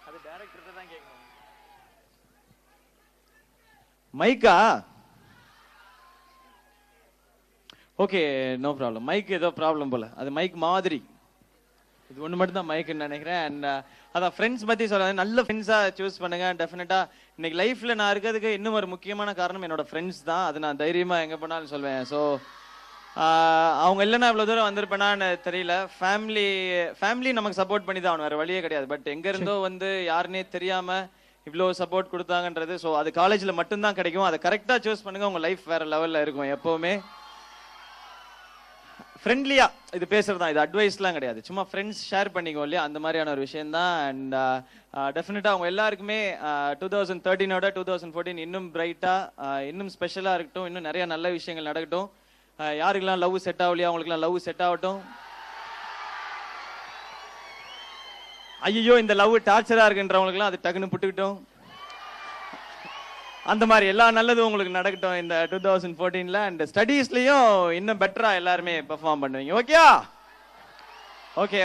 அது டைரக்டர் தான் கேட்கணும். மைக்கா? Okay, no problem. மைக் ஏதோ ப்ராப்ளம் போல. அது மைக் மாதிரி. இது ஒன்று மட்டும் தான் மைக்குன்னு நினைக்கிறேன். அண்ட் அதான் ஃப்ரெண்ட்ஸ் பற்றி சொல்ல, நல்ல ஃப்ரெண்ட்ஸாக சூஸ் பண்ணுங்க. டெஃபினட்டாக இன்னைக்கு லைஃப்பில் நான் இருக்கிறதுக்கு இன்னும் ஒரு முக்கியமான காரணம் என்னோட ஃப்ரெண்ட்ஸ் தான். அது நான் தைரியமாக எங்கே போனாலும் சொல்வேன். ஸோ அவங்க இல்லைன்னா இவ்வளோ தூரம் வந்திருப்பேனான்னு தெரியல. ஃபேமிலி நமக்கு சப்போர்ட் பண்ணி தான் ஆகணும், வேறு வழியே கிடையாது. பட் எங்கேருந்தோ வந்து யாருன்னே தெரியாமல் இவ்வளோ சப்போர்ட் கொடுத்தாங்கன்றது, ஸோ அது காலேஜில் மட்டும்தான் கிடைக்கும். அதை கரெக்டாக சூஸ் பண்ணுங்கள், உங்கள் லைஃப் வேறு லெவலில் இருக்கும் எப்போவுமே. ஃப்ரெண்ட்லியா இது பேசுறது தான், இது அட்வைஸ்லாம் கிடையாது, சும்மா ஃப்ரெண்ட்ஸ் ஷேர் பண்ணிக்கோ இல்லையா, அந்த மாதிரியான ஒரு விஷயம் தான். அண்ட் டெஃபினட்டா அவங்க எல்லாருக்குமே 2013ஓட 2014 இன்னும் பிரைட்டா, இன்னும் ஸ்பெஷலா இருக்கட்டும், இன்னும் நிறைய நல்ல விஷயங்கள் நடக்கட்டும். யாருக்கெல்லாம் லவ் செட் ஆகலையா அவங்களுக்குலாம் லவ் செட் ஆகட்டும். ஐயோ இந்த லவ் டார்ச்சரா இருக்குன்றவங்களுக்குலாம் அது டக்குன்னு புட்டுக்கிட்டோம். அந்த மாதிரி எல்லா நல்லதும் உங்களுக்கு நடக்கட்டும் இந்த 2014ல. அண்ட் ஸ்டடீஸ்லயும் இன்னும் பெட்டரா எல்லாருமே பெர்ஃபார்ம் பண்ணுவீங்க. Okay okay.